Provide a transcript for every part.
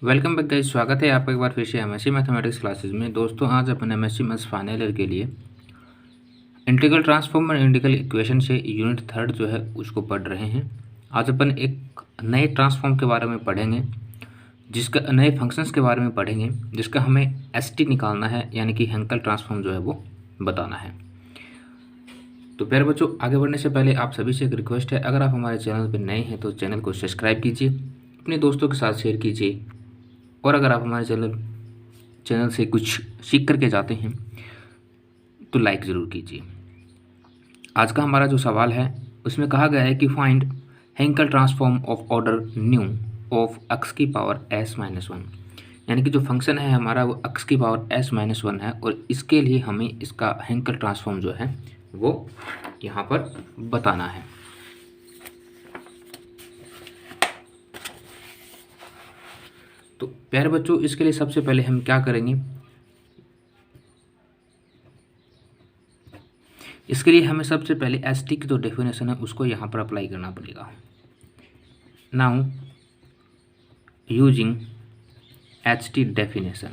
Welcome back guys, स्वागत है आपका एक बार फिर से एमएससी मैथमेटिक्स क्लासेस में। दोस्तों, आज अपन एमएससी मैथ्स फाइनल ईयर के लिए इंटीग्रल ट्रांसफॉर्म और इंटीग्रल इक्वेशन से यूनिट 3 जो है उसको पढ़ रहे हैं। आज अपन एक नए ट्रांसफॉर्म के बारे में पढ़ेंगे, जिसका नए फंक्शंस के बारे में पढ़ेंगे, जिसका हमें एसटी निकालना है, यानी कि हेंकल ट्रांसफॉर्म जो है वो बताना है। तो प्यारे बच्चों, आगे बढ़ने से पहले आप सभी से एक रिक्वेस्ट है, अगर आप हमारे चैनल पर नए हैं तो चैनल को सब्सक्राइब कीजिए, अपने दोस्तों के साथ शेयर कीजिए, और अगर आप हमारे चैनल से कुछ सीख करके जाते हैं तो लाइक ज़रूर कीजिए। आज का हमारा जो सवाल है उसमें कहा गया है कि find Hankel transform of order nu of X की पावर एस माइनस वन, यानी कि जो फंक्शन है हमारा वो एक्स की पावर एस माइनस वन है, और इसके लिए हमें इसका हेंकल ट्रांसफॉर्म जो है वो यहाँ पर बताना है। तो प्यारे बच्चों, इसके लिए सबसे पहले हम क्या करेंगे, इसके लिए हमें सबसे पहले एस टी की जो डेफिनेशन है उसको यहाँ पर अप्लाई करना पड़ेगा। Now using H T definition,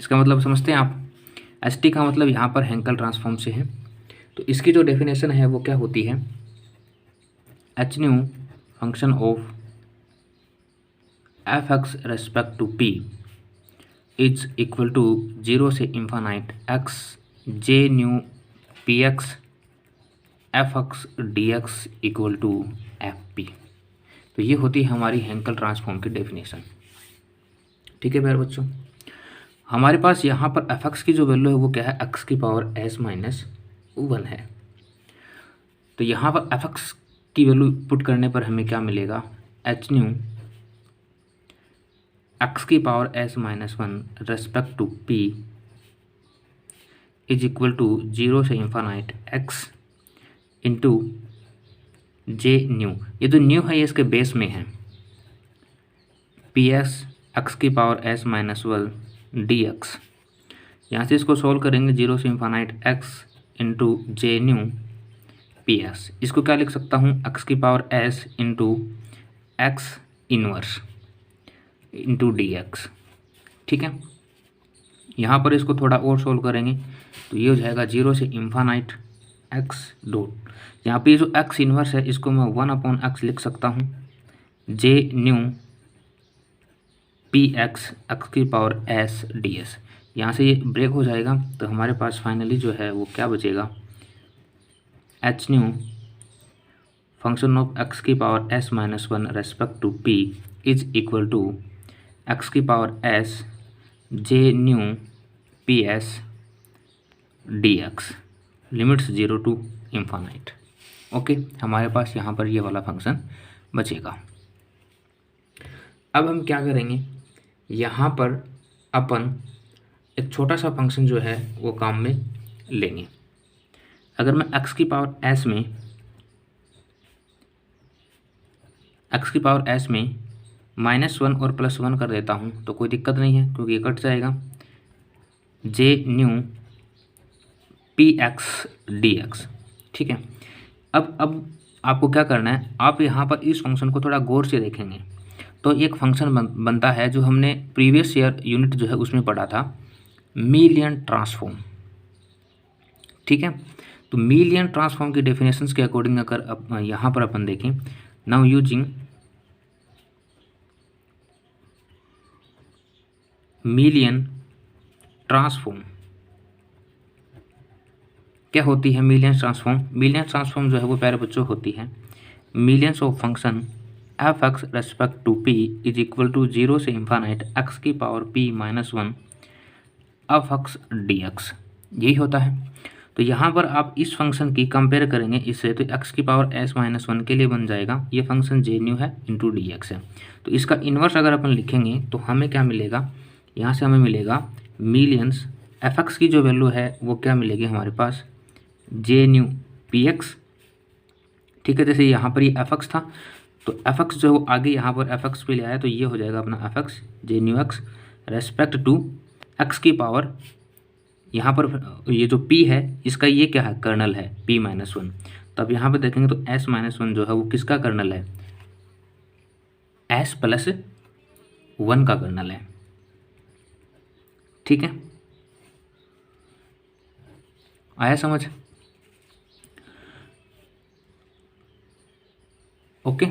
इसका मतलब समझते हैं आप। एस टी का मतलब यहाँ पर हेंकल ट्रांसफॉर्म से है। तो इसकी जो डेफिनेशन है वो क्या होती है, H nu function of F x respect to P is equal to 0 से infinite x J nu P x F x D x equal to f p. तो ये होती है हमारी हेंकल ट्रांसफॉर्म की डेफिनेशन। ठीक है प्यारे बच्चों, हमारे पास यहाँ पर एफ एक्स की जो वैल्यू है वो क्या है, एक्स की पावर एस माइनस वन है। तो यहाँ पर एफ एक्स की वैल्यू पुट करने पर हमें क्या मिलेगा, एच न्यू एक्स की power S minus one respect to P is equal to 0 से infinite x into J nu. ये जो न्यू है ये इसके बेस में है, पी एस एक्स की power S minus one d x. यहाँ से इसको सॉल्व करेंगे, 0 से infinite x into J nu P s. इसको क्या लिख सकता हूँ, एक्स की power S into x inverse into D x. ठीक है, यहाँ पर इसको थोड़ा और सोल्व करेंगे तो ये हो जाएगा 0 से इन्फानाइट एक्स डॉट, यहाँ पे जो एक्स इनवर्स है इसको मैं 1/x लिख सकता हूँ, जे न्यू पी एक्स एक्स की पावर एस डी एस। यहाँ से ये ब्रेक हो जाएगा तो हमारे पास फाइनली जो है वो क्या बचेगा, H nu function of X की power S minus one respect to P is equal to x की power S J nu P S D X limits 0 to infinite. Okay, हमारे पास यहाँ पर ये वाला फंक्शन बचेगा। अब हम क्या करेंगे, यहाँ पर अपन एक छोटा सा फंक्शन जो है वो काम में लेंगे। अगर मैं एक्स की पावर एस में -1 और +1 कर देता हूँ तो कोई दिक्कत नहीं है, क्योंकि ये कट जाएगा, J nu P X D x. ठीक है, अब आपको क्या करना है, आप यहाँ पर इस फंक्शन को थोड़ा गौर से देखेंगे तो एक फंक्शन बनता है जो हमने प्रीवियस ईयर यूनिट जो है उसमें पढ़ा था, मिलियन ट्रांसफॉर्म। ठीक है, तो मिलियन ट्रांसफॉर्म की डेफिनेशंस के अकॉर्डिंग अगर यहाँ पर अपन देखें, नाउ यूजिंग मिलियन ट्रांसफॉर्म, क्या होती है मिलियन ट्रांसफॉर्म। मिलियन ट्रांसफॉर्म जो है वो प्यारे बच्चों होती है millions of function f x respect to P is equal to 0 से इन्फानाइट एक्स की power p minus one f x D x, यही होता है। तो यहाँ पर आप इस फंक्शन की कंपेयर करेंगे इससे, तो एक्स की पावर एस माइनस वन के लिए बन जाएगा, ये फंक्शन जे न्यू है इंटू डी एक्स है। तो इसका इन्वर्स अगर अपन लिखेंगे तो हमें क्या मिलेगा, यहाँ से हमें मिलेगा मिलियंस एफ एक्स की जो वैल्यू है वो क्या मिलेगी हमारे पास, जे न्यू पी एक्स। ठीक है, जैसे यहाँ पर ये एफ एक्स था तो एफ एक्स जो आगे यहाँ पर एफ एक्स पे ले आया तो ये हो जाएगा अपना f x J nu x respect to x की पावर, यहाँ पर ये जो p है इसका ये क्या है, कर्नल है p-1। तो अब यहाँ पे देखेंगे तो s-1 जो है वो किसका कर्नल है, एस प्लस 1 का कर्नल है। ठीक है, आया समझ? ओके,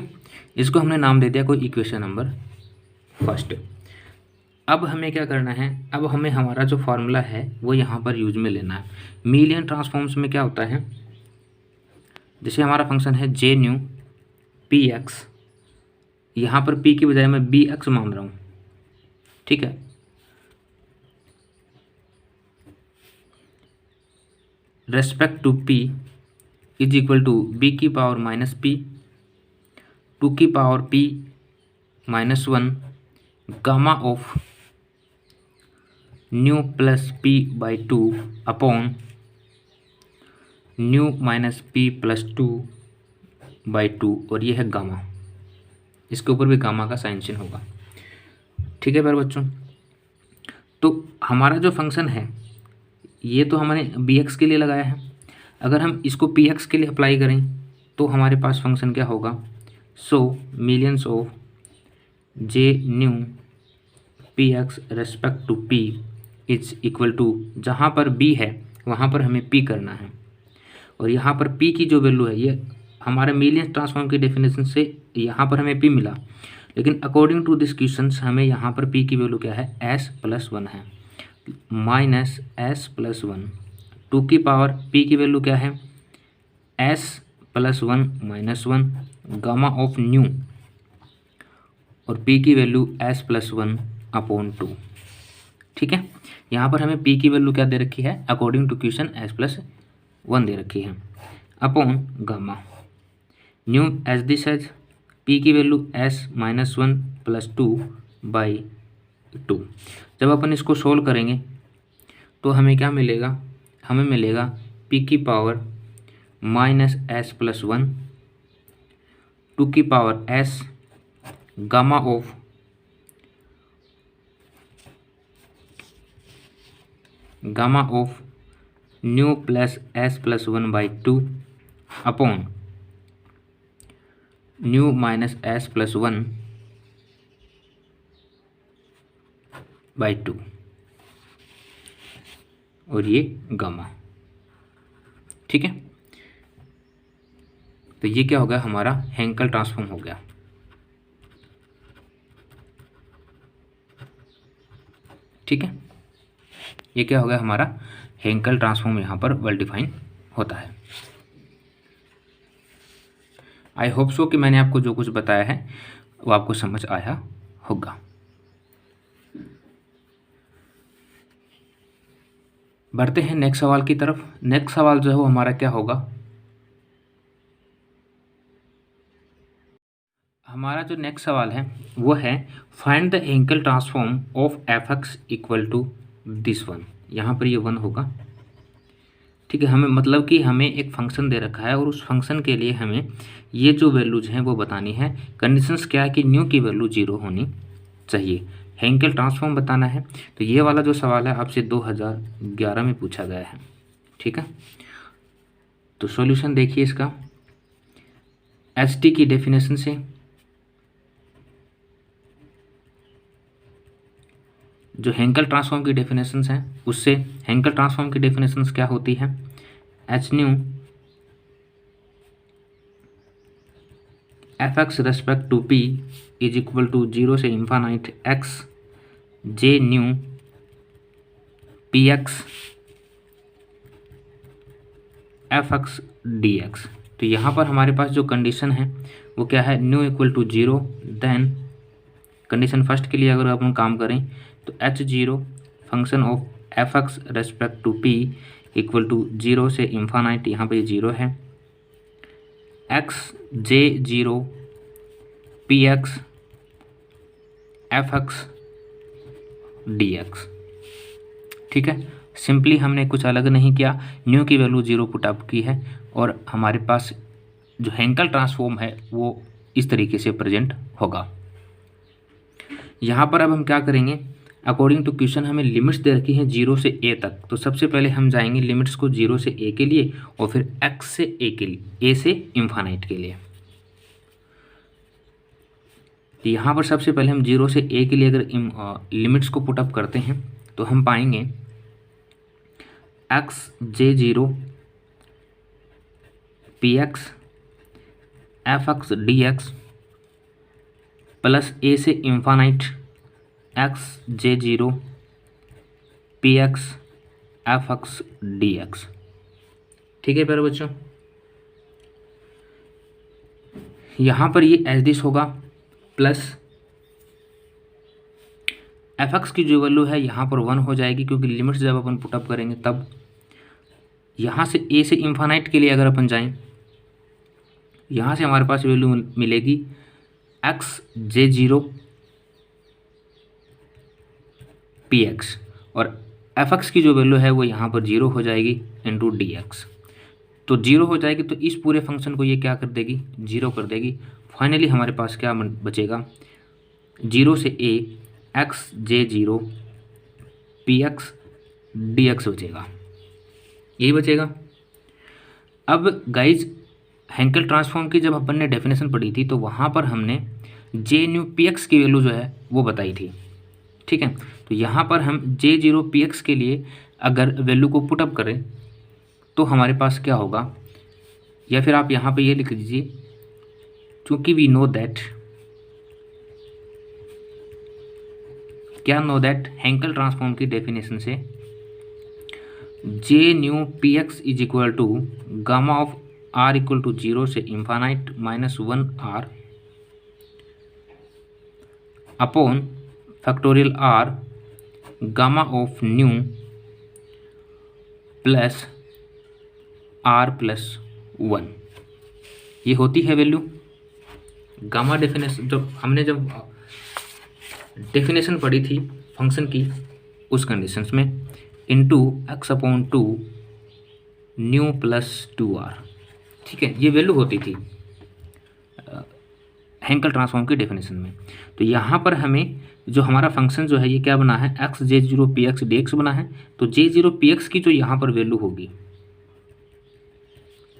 इसको हमने नाम दे दिया कोई इक्वेशन नंबर फर्स्ट। अब हमें क्या करना है, अब हमें हमारा जो फॉर्मूला है वो यहाँ पर यूज में लेना है। मीलियन ट्रांसफॉर्म्स में क्या होता है, जैसे हमारा फंक्शन है जे न्यू पी एक्स, यहाँ पर पी की बजाय मैं बी एक्स मान रहा हूँ। ठीक है, respect to P is equal to b की पावर माइनस पी टू की power p minus 1 gamma of nu plus p by 2 upon nu minus p plus 2 by 2, और ये है गामा, इसके ऊपर भी गामा का साइन चिन्ह होगा। ठीक है प्यारे बच्चों, तो हमारा जो फंक्शन है ये तो हमने बी एक्स के लिए लगाया है, अगर हम इसको पी एक्स के लिए अप्लाई करें तो हमारे पास फंक्शन क्या होगा, so millions of J nu P X respect to P is equal to, जहाँ पर बी है वहाँ पर हमें पी करना है, और यहाँ पर पी की जो वैल्यू है ये हमारे मिलियंस ट्रांसफॉर्म की डेफिनेशन से यहाँ पर हमें पी मिला, लेकिन अकॉर्डिंग टू दिस क्वेश्चन हमें यहाँ पर पी की वैल्यू क्या है, एस प्लस 1 है, माइनस एस प्लस 1, 2 की पावर पी की वैल्यू क्या है, S plus 1 minus 1 gamma of new, और पी की वैल्यू एस प्लस 1 अपॉन 2। ठीक है, यहाँ पर हमें पी की वैल्यू क्या दे रखी है, according to question S plus 1 दे रखी है, upon gamma nu as this as P की value S minus 1 plus 2 by 2। जब अपन इसको सोल्व करेंगे तो हमें क्या मिलेगा, हमें मिलेगा पी की पावर माइनस एस प्लस 1 2 की power S gamma of nu plus S plus 1 by 2 upon nu minus S plus 1 by 2, और ये गामा। ठीक है, तो ये क्या हो गया, हमारा हेंकल ट्रांसफॉर्म हो गया। ठीक है, ये क्या हो गया, हमारा हेंकल ट्रांसफॉर्म यहाँ पर वेल डिफाइन होता है। आई होप सो कि मैंने आपको जो कुछ बताया है वो आपको समझ आया होगा। बढ़ते हैं नेक्स्ट सवाल की तरफ। नेक्स्ट सवाल जो है वो हमारा क्या होगा, हमारा जो नेक्स्ट सवाल है वो है find the Hankel transform of F X equal to this one. यहाँ पर ये 1 होगा। ठीक है, हमें मतलब कि हमें एक फंक्शन दे रखा है और उस फंक्शन के लिए हमें ये जो वैल्यूज हैं वो बतानी है। कंडीशंस क्या है कि न्यू की वैल्यू 0 होनी चाहिए, हेंकल ट्रांसफॉर्म बताना है। तो ये वाला जो सवाल है आपसे 2011 में पूछा गया है। ठीक है, तो सॉल्यूशन देखिए इसका। एच टी की डेफिनेशन से जो हेंकल ट्रांसफॉर्म की डेफिनेशंस हैं उससे हेंकल ट्रांसफॉर्म की डेफिनेशंस क्या होती है, H nu F x respect to P is equal to 0 से infinite x J nu P x F x D X. तो यहाँ पर हमारे पास जो कंडीशन है वो क्या है, nu equal to 0, then condition first के लिए अगर अपन काम करें तो h0 function of F x respect to p equal to 0 से इन्फानाइट, यहाँ पे 0 है, x J 0 p x F x D x. ठीक है, सिंपली हमने कुछ अलग नहीं किया, न्यू की वैल्यू 0 पुट अप की है और हमारे पास जो हेंकल ट्रांसफॉर्म है वो इस तरीके से प्रेजेंट होगा। यहाँ पर अब हम क्या करेंगे, अकॉर्डिंग टू क्वेश्चन हमें लिमिट्स दे रखी हैं 0 से a तक। तो सबसे पहले हम जाएंगे लिमिट्स को 0 से a के लिए और फिर x से a के लिए, a से इन्फानाइट के लिए। तो यहाँ पर सबसे पहले हम 0 से a के लिए अगर लिमिट्स को पुटअप करते हैं तो हम पाएंगे x j0 px fx dx plus a से infinite x j0 px fx dx। ठीक है प्यारे बच्चों, यहाँ पर ये एज दिस होगा प्लस fx की जो वैल्यू है यहाँ पर 1 हो जाएगी, क्योंकि लिमिट्स जब अपन पुटअप करेंगे तब यहाँ से a से इन्फानाइट के लिए अगर अपन जाएं, यहाँ से हमारे पास वैल्यू मिलेगी x j0 px और fx की जो वैल्यू है वो यहाँ पर 0 हो जाएगी इंटू dx। तो 0 हो जाएगी तो इस पूरे फंक्शन को ये क्या कर देगी, 0 कर देगी। फाइनली हमारे पास क्या बचेगा, 0 से a x j0 px dx बचेगा, यही बचेगा। अब गाइज हेंकेल ट्रांसफॉर्म की जब अपन ने डेफिनेशन पढ़ी थी तो वहाँ पर हमने जे न्यू पी एक्स की वैल्यू जो है वो बताई थी। ठीक है, तो यहाँ पर हम j0 px के लिए अगर वैल्यू को पुटअप करें तो हमारे पास क्या होगा, या फिर आप यहाँ पे ये लिख दीजिए, क्योंकि वी नो दैट, क्या नो दैट हेंकेल ट्रांसफॉर्म की डेफिनेशन से J nu P X is equal to gamma of R equal to 0 से infinite -1 R upon factorial R gamma of nu plus R plus 1, ये होती है value gamma definition. जब definition पढ़ी थी function की उस कंडीशंस में, into X upon 2 nu plus 2r। ठीक है, ये वैल्यू होती थी हेंकेल ट्रांसफॉर्म की डेफिनेशन में। तो यहाँ पर हमें जो हमारा फंक्शन जो है ये क्या बना है, x j0 px dx बना है। तो j0 px की जो यहाँ पर वैल्यू होगी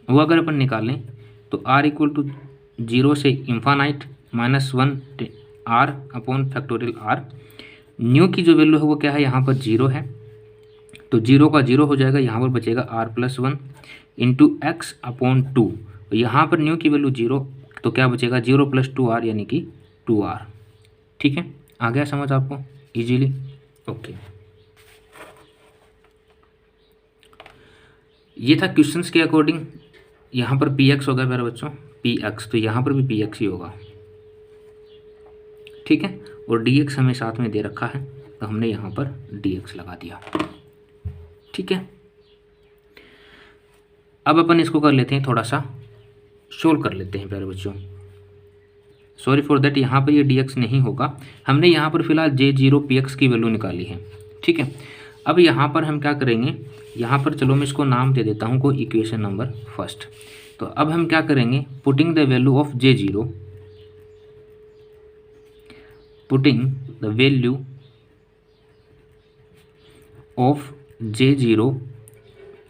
वो अगर अपन निकालें तो r इक्वल टू 0 से infinite -1 r upon factorial r। New की जो वैल्यू है वो क्या है, यहाँ पर 0 है, तो 0 का 0 हो जाएगा, यहाँ पर बचेगा r plus 1 into X upon 2। यहाँ पर न्यू की वैल्यू 0, तो क्या बचेगा 0 प्लस 2r यानी कि 2r। ठीक है, आ गया समझ आपको इजीली? ओके, ये था क्वेश्चंस के अकॉर्डिंग। यहाँ पर px होगा मेरे बच्चों, px, तो यहाँ पर भी px ही होगा। ठीक है, और dx हमें साथ में दे रखा है तो हमने यहाँ पर dx लगा दिया। ठीक है, अब अपन इसको कर लेते हैं, थोड़ा सा सोल्व कर लेते हैं प्यारे बच्चों। सॉरी फॉर दैट, यहाँ पर ये dx नहीं होगा, हमने यहाँ पर फिलहाल j0 px की वैल्यू निकाली है। ठीक है, अब यहाँ पर हम क्या करेंगे, यहाँ पर चलो मैं इसको नाम दे देता हूँ, कोई इक्वेशन नंबर फर्स्ट। तो अब हम क्या करेंगे, putting the value of j0, putting the value of j0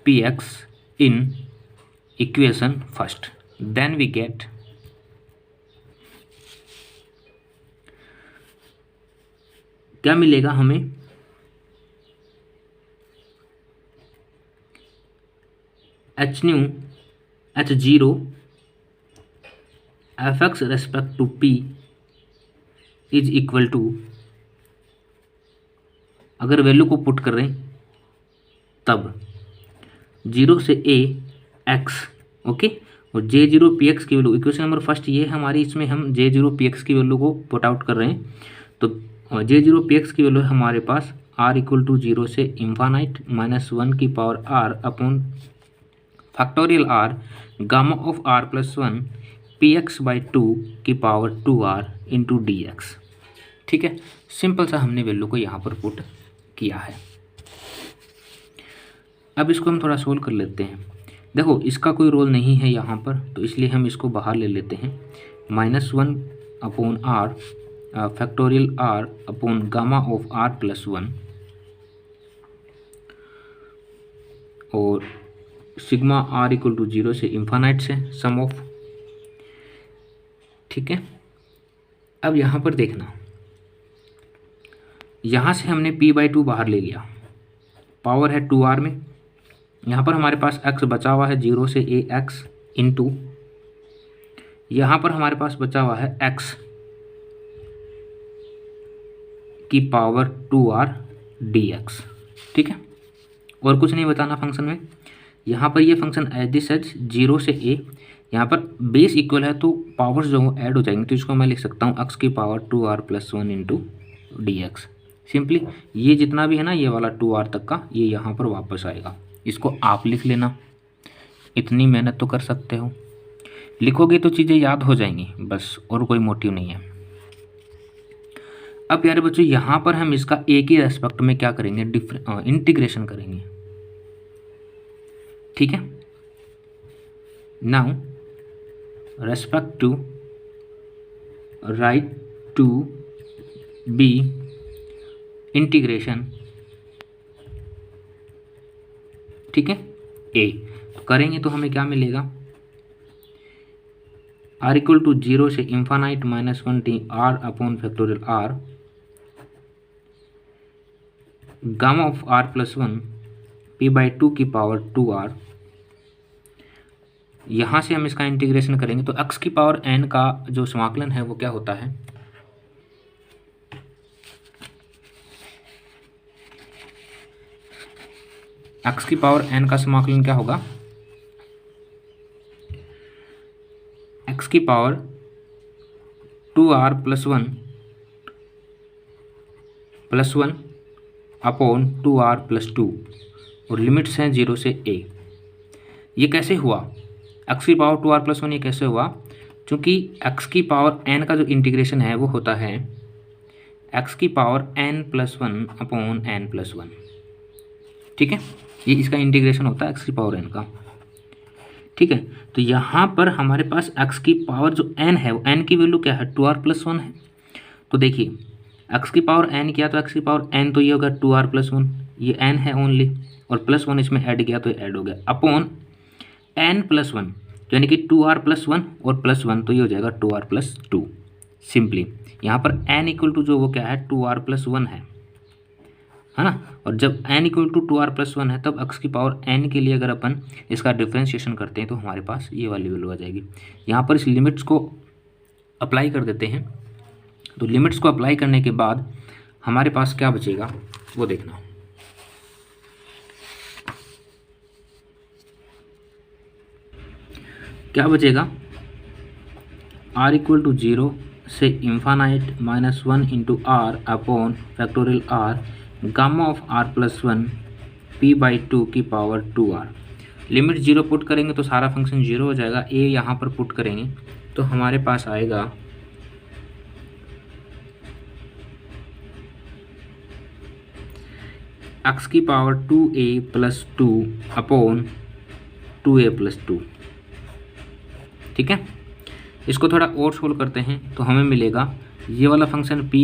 px in equation first, then we get क्या मिलेगा हमें, h nu h0 fx respect to p is equal to, अगर वैल्यू को पुट कर रहे हैं तब 0 से a x, ओके, और j0 px की वैल्यू, इक्वेशन नंबर फर्स्ट ये है हमारी, इसमें हम j0 px की वैल्यू को पुट आउट कर रहे हैं। तो j0 px की वैल्यू हमारे पास r इक्वल टू 0 से इन्फानाइट -1 की power r upon factorial r gamma of r plus 1 px by 2 की पावर 2r इंटू dx। ठीक है, सिंपल सा हमने वैल्यू को यहाँ पर पुट किया है। अब इसको हम थोड़ा सोल्व कर लेते हैं। देखो इसका कोई रोल नहीं है यहाँ पर, तो इसलिए हम इसको बाहर ले लेते हैं। -1 upon r factorial r upon gamma of r plus 1 और सिग्मा r इक्वल टू 0 से इन्फानाइट से सम ऑफ। ठीक है, अब यहाँ पर देखना, यहाँ से हमने p/2 बाहर ले लिया, पावर है 2r में, यहाँ पर हमारे पास x बचा हुआ है 0 से a x इंटू, यहाँ पर हमारे पास बचा हुआ है x की पावर 2r dx। ठीक है, और कुछ नहीं बताना फंक्शन में। यहाँ पर ये फंक्शन एज सच 0 से a, यहाँ पर बेस इक्वल है तो पावर्स जो ऐड हो जाएंगे, तो इसको मैं लिख सकता हूँ x की power 2r + 1 into dx। Simply ये जितना भी है ना, ये वाला 2r तक का, ये यहाँ पर वापस आएगा। इसको आप लिख लेना, इतनी मेहनत तो कर सकते हो, लिखोगे तो चीज़ें याद हो जाएंगी बस, और कोई मोटिव नहीं है। अब प्यारे बच्चों, यहाँ पर हम इसका a के रेस्पेक्ट में क्या करेंगे, इंटीग्रेशन करेंगे। ठीक है, now respect to right to b integration. ठीक है, a तो करेंगे तो हमें क्या मिलेगा, r = 0 से infinite -1 t r upon factorial r gamma of r + 1 p/2 की पावर 2r। यहाँ से हम इसका इंटीग्रेशन करेंगे तो x की पावर n का जो समाकलन है वो क्या होता है, x की पावर n का समाकलन क्या होगा, x की पावर 2r + 1 अपॉन 2r + 2, और लिमिट्स हैं 0 से a। ये कैसे हुआ, x की पावर 2r + 1 ये कैसे हुआ, क्योंकि x की पावर n का जो इंटीग्रेशन है वो होता है x की पावर n + 1 अपॉन n + 1। ठीक है, ये इसका इंटीग्रेशन होता है x की पावर n का। ठीक है, तो यहाँ पर हमारे पास x की पावर जो n है, वो n की वैल्यू क्या है, 2r + 1 है। तो देखिए x की पावर n किया तो x की पावर n तो ये होगा 2r + 1, ये n है ओनली, और +1 इसमें ऐड किया तो ऐड हो गया, अपॉन n + 1 यानी कि 2r + 1 और +1 तो ये हो जाएगा 2r + 2। सिंपली यहाँ पर n = जो वो क्या है, 2r + 1 है ना। और जब n = 2r + 1 है, तब x की पावर n के लिए अगर अपन इसका डिफ्रेंशिएशन करते हैं तो हमारे पास ये वाली वैल्यू आ जाएगी। यहाँ पर इस लिमिट्स को अप्लाई कर देते हैं, तो लिमिट्स को अप्लाई करने के बाद हमारे पास क्या बचेगा वो देखना। क्या बचेगा, r = 0 से infinite -1 into r upon factorial r gamma of r + 1 p/2 की पावर 2r। लिमिट 0 पुट करेंगे तो सारा फंक्शन 0 हो जाएगा, a यहाँ पर पुट करेंगे तो हमारे पास आएगा x की पावर 2a + 2 अपॉन 2a + 2। ठीक है, इसको थोड़ा और सोल्व करते हैं तो हमें मिलेगा ये वाला फंक्शन p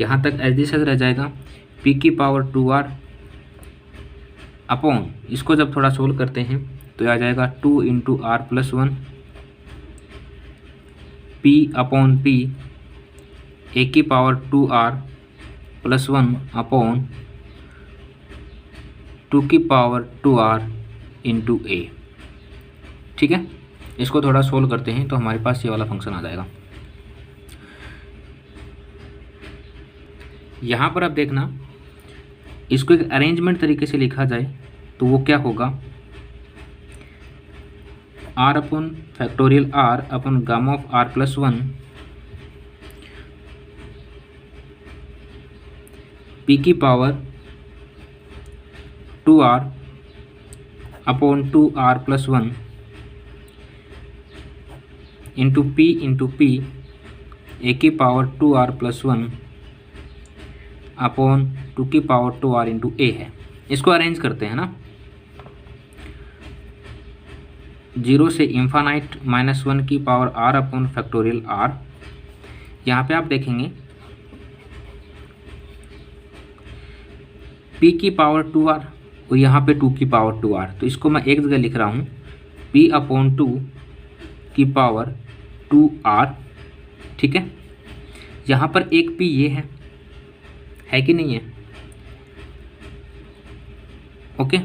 यहाँ तक एज रह जाएगा, p की पावर 2r अपॉन, इसको जब थोड़ा सोल्व करते हैं तो आ जाएगा 2 × r + 1 p upon p, a की पावर 2r + 1 अपॉन 2 की पावर 2r इंटू a। ठीक है, इसको थोड़ा सोल्व करते हैं तो हमारे पास ये वाला फंक्शन आ जाएगा। यहाँ पर आप देखना, इसको एक अरेंजमेंट तरीके से लिखा जाए तो वो क्या होगा, r upon factorial r upon gamma of r + 1 p की power 2r upon 2r + 1 into p a की पावर 2r + 1 अपॉन 2 की पावर 2r इंटू a है। इसको अरेंज करते हैं ना, 0 से इन्फानाइट -1 की power r upon factorial r। यहाँ पे आप देखेंगे p की पावर 2r और यहाँ पे 2 की पावर 2r, तो इसको मैं एक जगह लिख रहा हूँ, p/2 की पावर 2r। ठीक है, यहाँ पर एक p ये है कि नहीं है? ओके,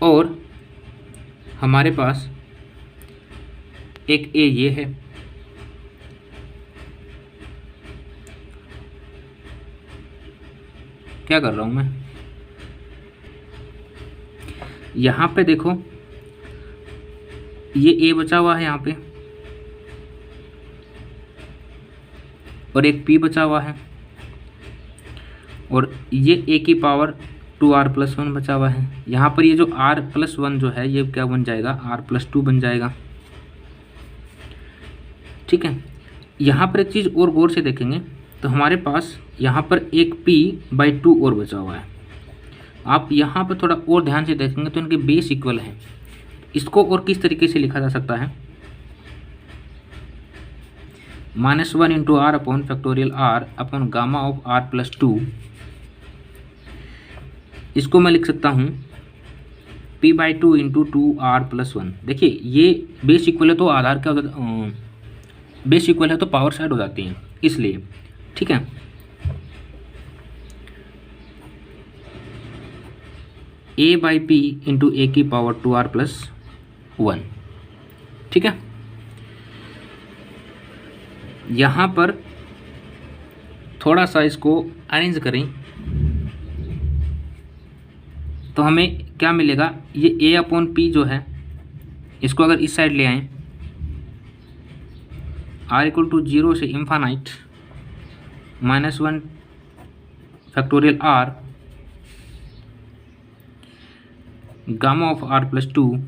और हमारे पास एक a ये है, क्या कर रहा हूँ मैं, यहाँ पे देखो ये a बचा हुआ है यहाँ पे, और एक p बचा हुआ है, और ये a की पावर 2r+1 बचा हुआ है। यहाँ पर ये जो r+1 जो है ये क्या बन जाएगा, r+2 बन जाएगा। ठीक है, यहाँ पर एक चीज़ और गौर से देखेंगे तो हमारे पास यहाँ पर एक p/2 और बचा हुआ है। आप यहाँ पर थोड़ा और ध्यान से देखेंगे तो इनके बेस इक्वल हैं। इसको और किस तरीके से लिखा जा सकता है, -1 × r/r/Γ(r+2), इसको मैं लिख सकता हूँ p/2 × 2r+1। देखिए ये बेस इक्वल है तो आधार क्या हो जाता, बेस इक्वल है तो पावर साइड हो जाती है, इसलिए। ठीक है, a/p × a की पावर 2r+1। ठीक है, यहाँ पर थोड़ा सा इसको अरेंज करें तो हमें क्या मिलेगा, ये a/p जो है इसको अगर इस साइड ले आएँ, r = 0 से infinite -1 factorial r Γ(r+2)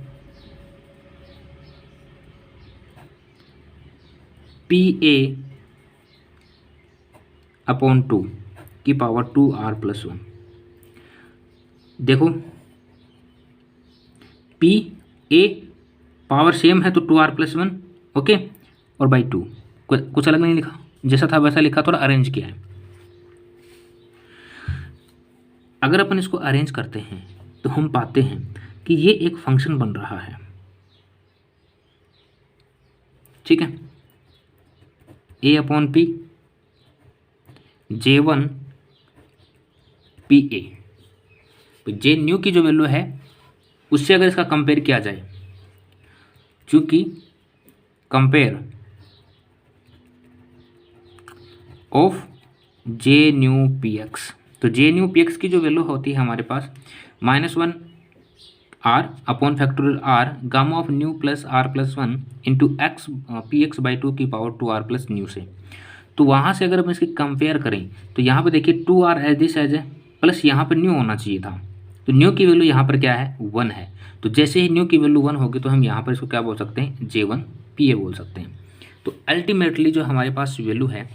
pa/2 की पावर 2r+1। देखो p a पावर सेम है तो 2r+1, ओके, और बाई 2, कुछ अलग नहीं लिखा, जैसा था वैसा लिखा, थोड़ा अरेंज किया है। अगर अपन इसको अरेंज करते हैं तो हम पाते हैं कि ये एक फंक्शन बन रहा है। ठीक है, a/p J1 pa, तो जे न्यू की जो वैल्यू है उससे अगर इसका कंपेयर किया जाए, चूंकि compare of J nu P x, तो जे न्यू पी एक्स की जो वैल्यू होती है हमारे पास -1 r/r Γ(new + r+1) × x px/2 की पावर 2r+new से। तो वहाँ से अगर हम इसकी कंपेयर करें तो यहाँ पे देखिए 2r एज दिस एज है, प्लस यहाँ पर न्यू होना चाहिए था, तो न्यू की वैल्यू यहाँ पर क्या है, 1 है। तो जैसे ही न्यू की वैल्यू 1 होगी तो हम यहाँ पर इसको क्या बोल सकते हैं, J1 pa बोल सकते हैं। तो अल्टीमेटली जो हमारे पास वैल्यू है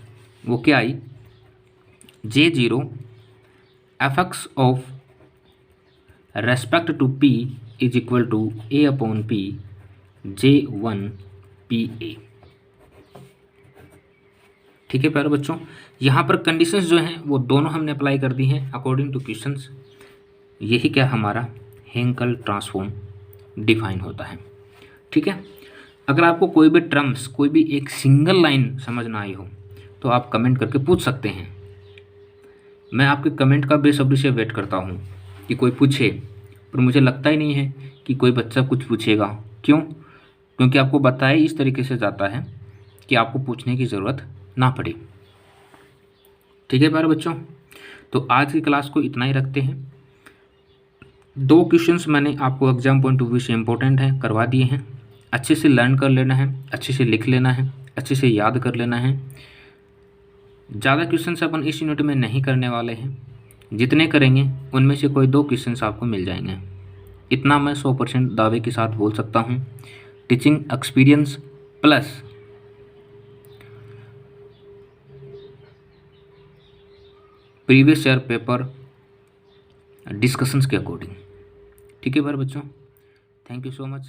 वो क्या आई, J0 fx of respect to p = a/p J1 pa। ठीक है प्यारे बच्चों, यहाँ पर कंडीशंस जो हैं वो दोनों हमने अप्लाई कर दी हैं अकॉर्डिंग टू क्वेश्चंस। यही क्या हमारा हेंकल ट्रांसफॉर्म डिफाइन होता है। ठीक है, अगर आपको कोई भी टर्म्स, कोई भी एक सिंगल लाइन समझ ना आई हो तो आप कमेंट करके पूछ सकते हैं। मैं आपके कमेंट का बेसब्री से वेट करता हूँ कि कोई पूछे, पर मुझे लगता ही नहीं है कि कोई बच्चा कुछ पूछेगा। क्यों? क्योंकि आपको बताया इस तरीके से जाता है कि आपको पूछने की ज़रूरत ना पड़े। ठीक है प्यारे बच्चों, तो आज की क्लास को इतना ही रखते हैं। 2 क्वेश्चंस मैंने आपको एग्जाम पॉइंट ऑफ व्यू से इम्पोर्टेंट है करवा दिए हैं। अच्छे से लर्न कर लेना है, अच्छे से लिख लेना है, अच्छे से याद कर लेना है। ज़्यादा क्वेश्चंस अपन इस यूनिट में नहीं करने वाले हैं, जितने करेंगे उनमें से कोई 2 क्वेश्चंस आपको मिल जाएंगे। इतना मैं 100% दावे के साथ बोल सकता हूँ। Teaching experience plus previous year paper discussions के अकॉर्डिंग। ठीक है भाई बच्चों, थैंक यू सो मच।